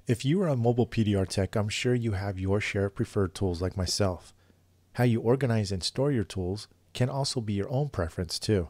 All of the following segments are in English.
If you are a mobile PDR tech, I'm sure you have your share of preferred tools like myself. How you organize and store your tools can also be your own preference too.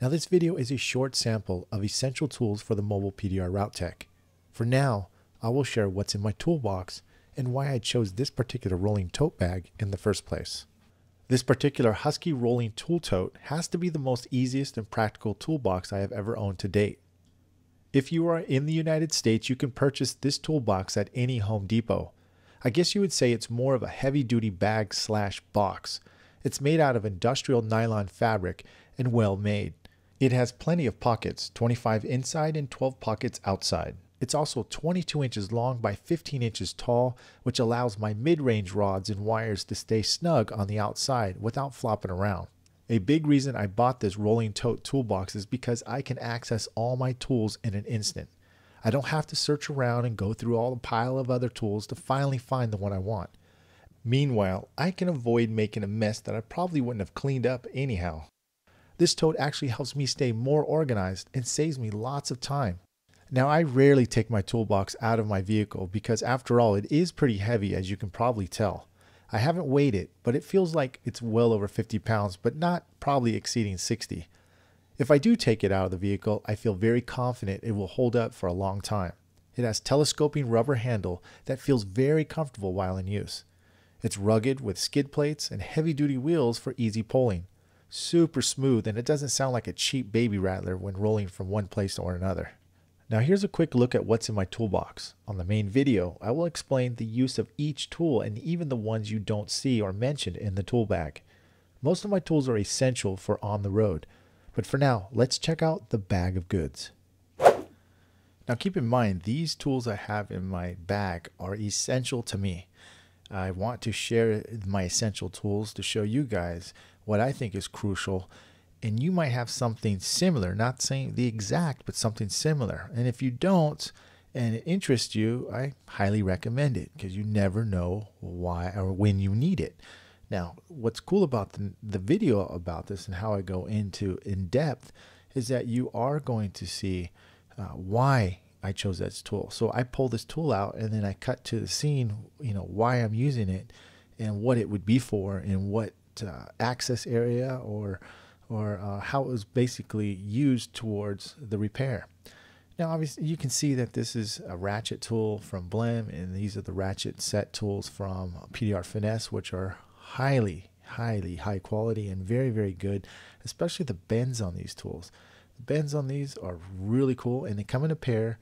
Now this video is a short sample of essential tools for the mobile PDR route tech. For now, I will share what's in my toolbox and why I chose this particular rolling tote bag in the first place. This particular Husky rolling tool tote has to be the most easiest and practical toolbox I have ever owned to date. If you are in the United States, you can purchase this toolbox at any Home Depot. I guess you would say it's more of a heavy-duty bag slash box. It's made out of industrial nylon fabric and well made. It has plenty of pockets, 25 inside and 12 pockets outside. It's also 22 inches long by 15 inches tall, which allows my mid-range rods and wires to stay snug on the outside without flopping around. A big reason I bought this rolling tote toolbox is because I can access all my tools in an instant. I don't have to search around and go through all the pile of other tools to finally find the one I want. Meanwhile, I can avoid making a mess that I probably wouldn't have cleaned up anyhow. This tote actually helps me stay more organized and saves me lots of time. Now, I rarely take my toolbox out of my vehicle because after all, it is pretty heavy, as you can probably tell. I haven't weighed it, but it feels like it's well over 50 pounds, but not probably exceeding 60. If I do take it out of the vehicle, I feel very confident it will hold up for a long time. It has telescoping rubber handle that feels very comfortable while in use. It's rugged with skid plates and heavy-duty wheels for easy pulling. Super smooth, and it doesn't sound like a cheap baby rattler when rolling from one place or another. Now here's a quick look at what's in my toolbox. On the main video, I will explain the use of each tool and even the ones you don't see or mentioned in the tool bag. Most of my tools are essential for on the road, but for now, let's check out the bag of goods. Now keep in mind, these tools I have in my bag are essential to me. I want to share my essential tools to show you guys what I think is crucial. And you might have something similar, not saying the exact, but something similar. And if you don't, and it interests you, I highly recommend it because you never know why or when you need it. Now, what's cool about the video about this and how I go into in depth is that you are going to see why I chose this tool. So I pull this tool out and then I cut to the scene, why I'm using it and what it would be for and what access area or how it was basically used towards the repair. Now obviously you can see that this is a ratchet tool from Blem, and these are the Ratchet Set Tools from Pdr Finesse, which are highly high quality and very good, especially the bends on these tools. The bends on these are really cool, and they come in a pair,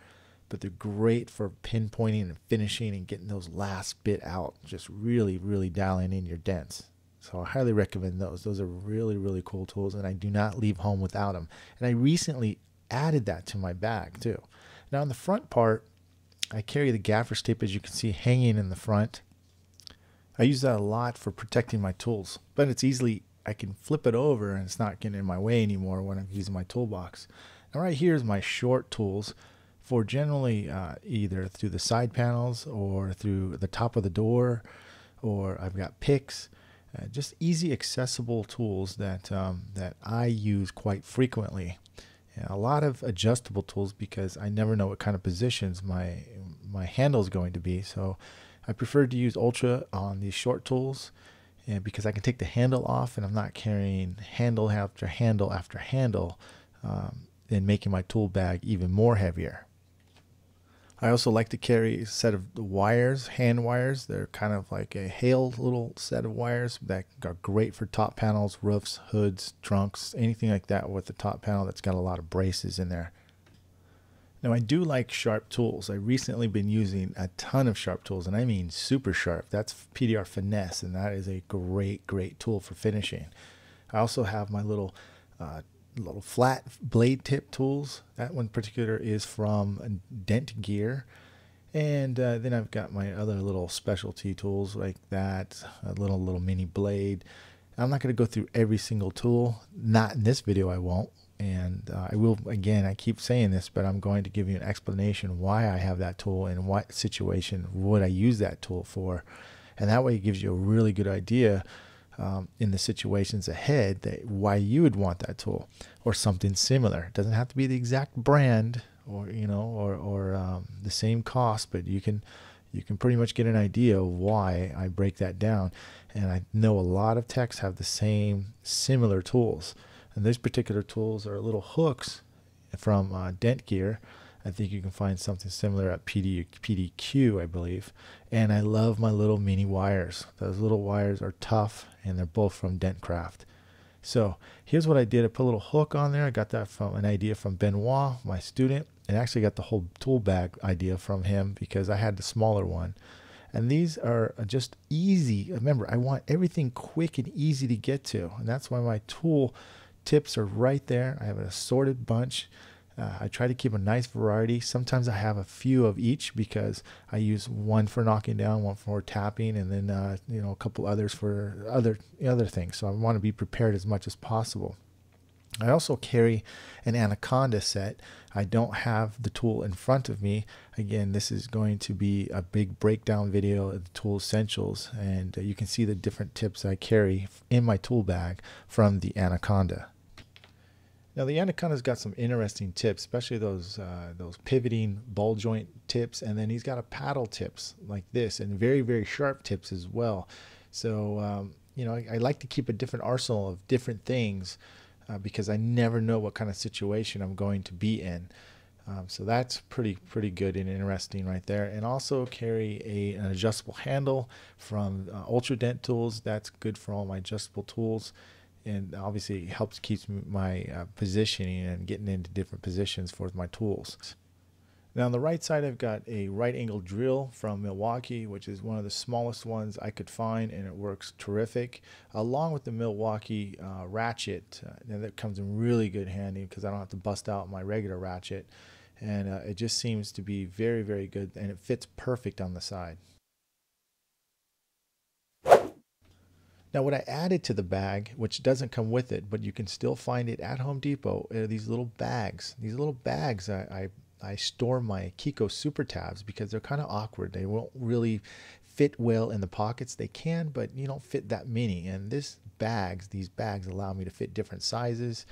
but they're great for pinpointing and finishing and getting those last bit out, just really dialing in your dents. So I highly recommend those. Those are really cool tools, and I do not leave home without them. And I recently added that to my bag too. Now on the front part, I carry the Gaffers Tape, as you can see, hanging in the front. I use that a lot for protecting my tools, but it's easily, I can flip it over and it's not getting in my way anymore when I'm using my toolbox. Now right here is my short tools for generally either through the side panels or through the top of the door, or I've got picks. Just easy, accessible tools that I use quite frequently. A lot of adjustable tools because I never know what kind of positions my handle is going to be. So I prefer to use Ultra on these short tools, and because I can take the handle off and I'm not carrying handle after handle after handle, and making my tool bag even more heavier. I also like to carry a set of wires, hand wires. They're kind of like a hail little set of wires that are great for top panels, roofs, hoods, trunks, anything like that with the top panel that's got a lot of braces in there. Now I do like sharp tools. I've recently been using a ton of sharp tools, and I mean super sharp. That's Pdr Finesse, and that is a great tool for finishing. I also have my little flat blade tip tools. That one in particular is from Dent gear, and then I've got my other little specialty tools like that, a little mini blade. I'm not going to go through every single tool, not in this video. I won't, and I will, again, I keep saying this, but I'm going to give you an explanation why I have that tool and what situation would I use that tool for, and that way it gives you a really good idea in the situations ahead that why you would want that tool or something similar. It doesn't have to be the exact brand or the same cost, but you can pretty much get an idea of why I break that down. And I know a lot of techs have the similar tools, and these particular tools are little hooks from Dent gear. I think you can find something similar at PDQ, I believe. And I love my little mini wires. Those little wires are tough, and they're both from Dentcraft. So here's what I did. I put a little hook on there. I got that from an idea from Benoit, my student, and actually got the whole tool bag idea from him because I had the smaller one. And these are just easy. Remember, I want everything quick and easy to get to, and that's why my tool tips are right there. I have an assorted bunch. I try to keep a nice variety. Sometimes I have a few of each because I use one for knocking down, one for tapping, and then a couple others for other things. So I want to be prepared as much as possible. I also carry an Anaconda set. I don't have the tool in front of me. Again, this is going to be a big breakdown video of the tool essentials, and you can see the different tips I carry in my tool bag from the Anaconda. Now the Anaconda's got some interesting tips, especially those pivoting ball joint tips, and then he's got a paddle tips like this, and very, very sharp tips as well. So I like to keep a different arsenal of different things because I never know what kind of situation I'm going to be in. So that's pretty good and interesting right there. And also carry an adjustable handle from Ultra Dent Tools. That's good for all my adjustable tools. And obviously it helps keep my positioning and getting into different positions for my tools. Now on the right side, I've got a right angle drill from Milwaukee, which is one of the smallest ones I could find, and it works terrific, along with the Milwaukee ratchet. And that comes in really good handy because I don't have to bust out my regular ratchet, and it just seems to be very, very good, and it fits perfect on the side. Now what I added to the bag, which doesn't come with it, but you can still find it at Home Depot, are these little bags. These little bags, I store my Kiko Super Tabs because they're kind of awkward. They won't really fit well in the pockets. They can, but you don't fit that many. And these bags allow me to fit different sizes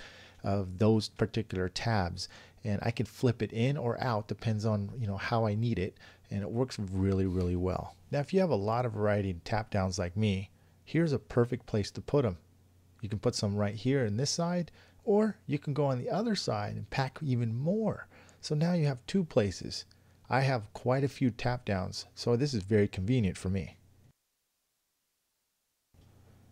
of those particular tabs. And I can flip it in or out, depends on how I need it. And it works really, really well. Now if you have a lot of variety in tap downs like me, here's a perfect place to put them. You can put some right here in this side, or you can go on the other side and pack even more. So now you have two places. I have quite a few tap downs, so this is very convenient for me.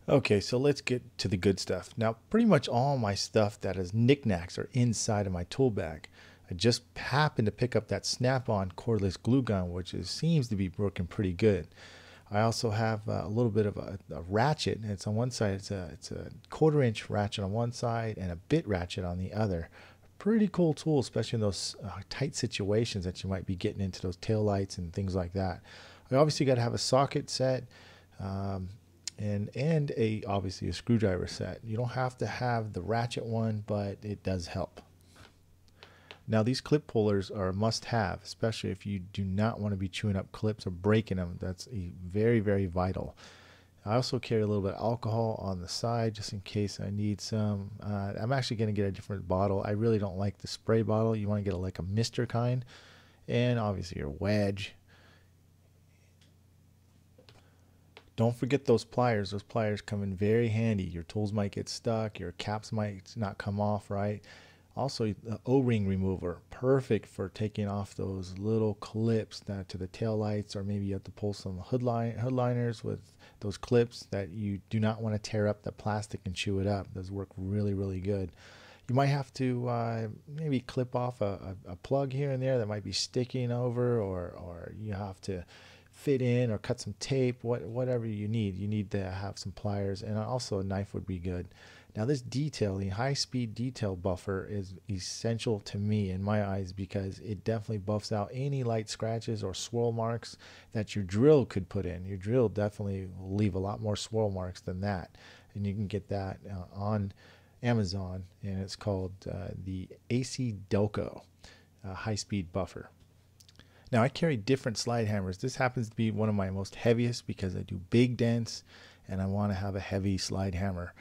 Okay, so let's get to the good stuff. Now, pretty much all my stuff that is knickknacks are inside of my tool bag. I just happened to pick up that snap-on cordless glue gun, which seems to be working pretty good. I also have a little bit of a ratchet. It's on one side. It's a 1/4-inch ratchet on one side and a bit ratchet on the other. Pretty cool tool, especially in those tight situations that you might be getting into, those tail lights and things like that. I obviously got to have a socket set and obviously a screwdriver set. You don't have to have the ratchet one, but it does help. Now these clip pullers are a must-have, especially if you do not want to be chewing up clips or breaking them. That's very, very vital. I also carry a little bit of alcohol on the side just in case I need some. I'm actually going to get a different bottle. I really don't like the spray bottle. You want to get like a mister kind. And obviously your wedge. Don't forget those pliers. Those pliers come in very handy. Your tools might get stuck. Your caps might not come off right. Also, the O-ring remover, perfect for taking off those little clips to the tail lights, or maybe you have to pull some hoodliners with those clips that you do not want to tear up the plastic and chew it up. Those work really, really good. You might have to maybe clip off a plug here and there that might be sticking over, or you have to fit in or cut some tape, whatever you need. You need to have some pliers, and also a knife would be good. Now this detailing, high-speed detail buffer is essential to me in my eyes because it definitely buffs out any light scratches or swirl marks that your drill could put in. Your drill definitely will leave a lot more swirl marks than that. And you can get that on Amazon, and it's called the AC Delco high-speed buffer. Now I carry different slide hammers. This happens to be one of my most heaviest because I do big dents and I want to have a heavy slide hammer.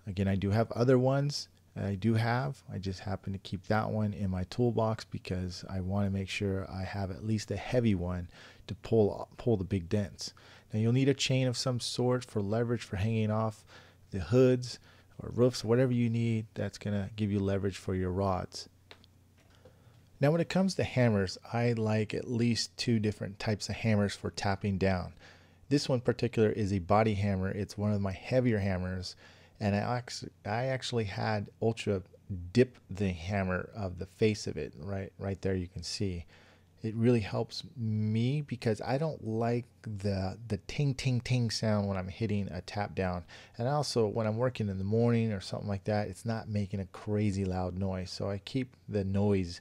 Again, I do have other ones, I do have. I just happen to keep that one in my toolbox because I want to make sure I have at least a heavy one to pull the big dents. Now you'll need a chain of some sort for leverage for hanging off the hoods or roofs, whatever you need that's going to give you leverage for your rods. Now when it comes to hammers, I like at least 2 different types of hammers for tapping down. This one in particular is a body hammer. It's one of my heavier hammers, and I actually had Ultra dip the hammer of the face of it right there. You can see it really helps me because I don't like the ting ting ting sound when I'm hitting a tap down, and also when I'm working in the morning or something like that, it's not making a crazy loud noise, so I keep the noise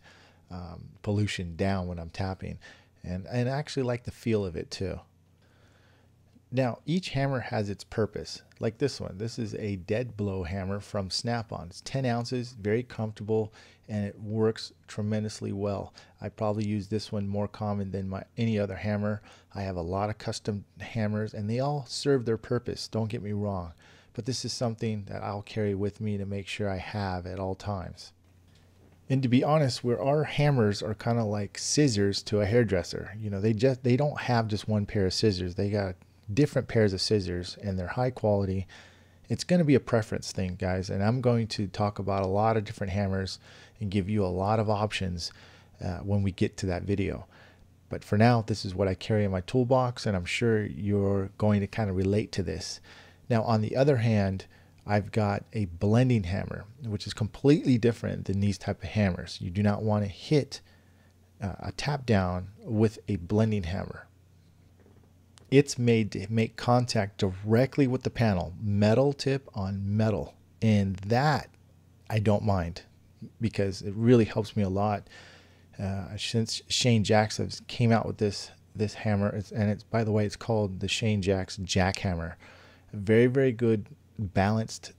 pollution down when I'm tapping, and I actually like the feel of it too. Now each hammer has its purpose. Like this one, this is a dead blow hammer from Snap-on. It's 10 ounces, very comfortable, and it works tremendously well. I probably use this one more common than any other hammer. I have a lot of custom hammers and they all serve their purpose, don't get me wrong, but this is something that I'll carry with me to make sure I have at all times. And to be honest, where our hammers are kind of like scissors to a hairdresser. You know, they don't have just one pair of scissors. They got different pairs of scissors and they're high quality. It's going to be a preference thing, guys, and I'm going to talk about a lot of different hammers and give you a lot of options when we get to that video. But for now, this is what I carry in my toolbox, and I'm sure you're going to kind of relate to this. Now on the other hand, I've got a blending hammer, which is completely different than these type of hammers. You do not want to hit a tap down with a blending hammer. It's made to make contact directly with the panel, metal tip on metal, and that I don't mind because it really helps me a lot. Since Shane Jacks came out with this hammer, and it's, by the way, it's called the Shane Jacks Jackhammer. Very, very good balanced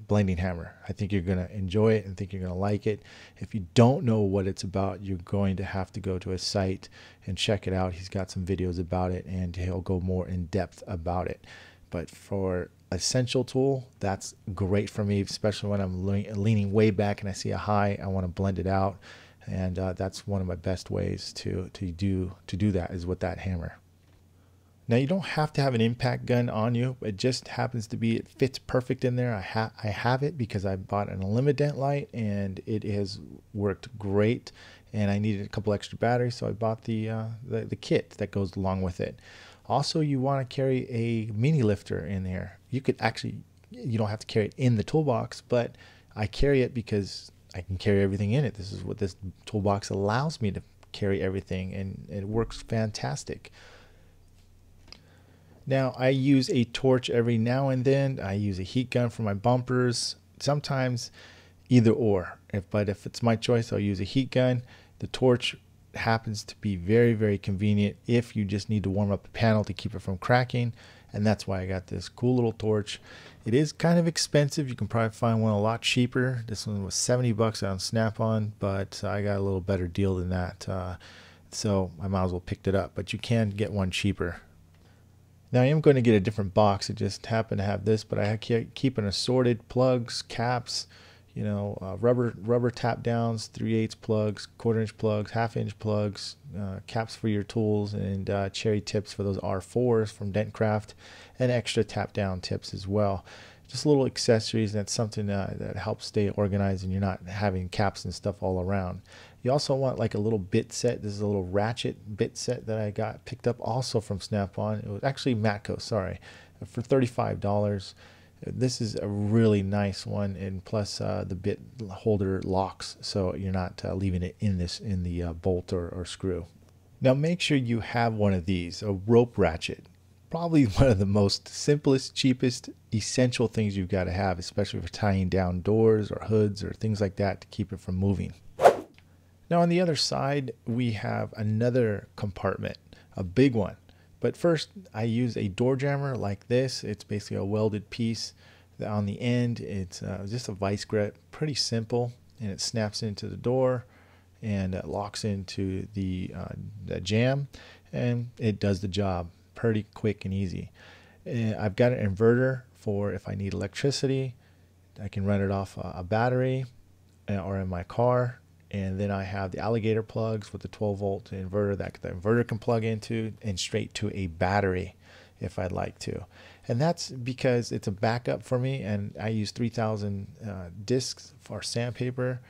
blending hammer. I think you're going to enjoy it and think you're going to like it. If you don't know what it's about, you're going to have to go to his site and check it out. He's got some videos about it and he'll go more in depth about it. But for essential tool, that's great for me, especially when I'm leaning way back and I see a high, I want to blend it out, and that's one of my best ways to do that is with that hammer. Now you don't have to have an impact gun on you. It just happens to be, it fits perfect in there. I have it because I bought an Dent light and it has worked great, and I needed a couple extra batteries, so I bought the kit that goes along with it. Also, you want to carry a mini lifter in there. You could actually, you don't have to carry it in the toolbox, but I carry it because I can carry everything in it. This is what this toolbox allows me to carry everything, and it works fantastic. Now I use a torch every now and then. I use a heat gun for my bumpers. Sometimes either or. But if it's my choice, I'll use a heat gun. The torch happens to be very, very convenient if you just need to warm up the panel to keep it from cracking. And that's why I got this cool little torch. It is kind of expensive. You can probably find one a lot cheaper. This one was 70 bucks on Snap-on, but I got a little better deal than that. So I might as well picked it up, but you can get one cheaper. Now I am going to get a different box. It just happened to have this, but I keep an assorted plugs, caps, you know, rubber tap downs, 3/8 plugs, 1/4 inch plugs, 1/2 inch plugs, caps for your tools, and cherry tips for those R4s from Dent, and extra tap down tips as well. Just little accessories. That's something that helps stay organized and you're not having caps and stuff all around. You also want like a little bit set. This is a little Ratchet Bit Set that I picked up also from Snap-on. It was actually Matco, sorry, for $35. This is a really nice one, and plus the bit holder locks, so you're not leaving it in the bolt or screw. Now make sure you have one of these, a rope ratchet. Probably one of the most simplest, cheapest, essential things you've got to have, especially for tying down doors or hoods or things like that to keep it from moving. Now on the other side, we have another compartment, a big one. But first, I use a door jammer like this. It's basically a welded piece. On the end, it's just a vice grip, pretty simple, and it snaps into the door and it locks into the jam, and it does the job pretty quick and easy. I've got an inverter for if I need electricity. I can run it off a battery or in my car. And then I have the alligator plugs with the 12-volt inverter that the inverter can plug into and straight to a battery if I'd like to. And that's because it's a backup for me, and I use 3000 discs for sandpaper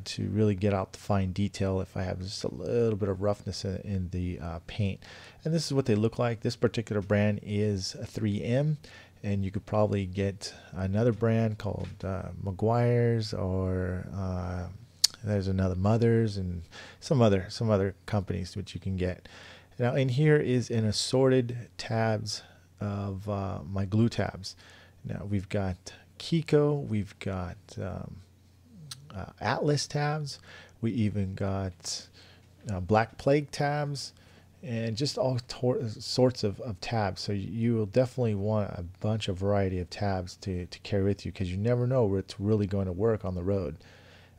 to really get out the fine detail if I have just a little bit of roughness in the paint. And this is what they look like. This particular brand is a 3M, and you could probably get another brand called Meguiar's, or there's another Mother's, and some other companies which you can get. Now in here is an assorted tabs of my glue tabs. Now we've got Kiko, we've got Atlas tabs, we even got Black Plague tabs, and just all sorts of tabs. So you will definitely want a bunch of variety of tabs to carry with you, because you never know where it's really going to work on the road.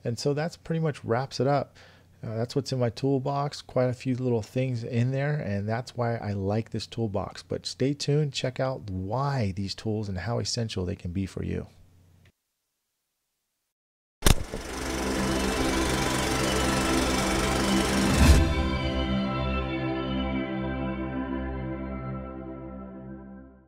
And so that's pretty much wraps it up. That's what's in my toolbox. Quite a few little things in there, and that's why I like this toolbox. But stay tuned, check out why these tools and how essential they can be for you.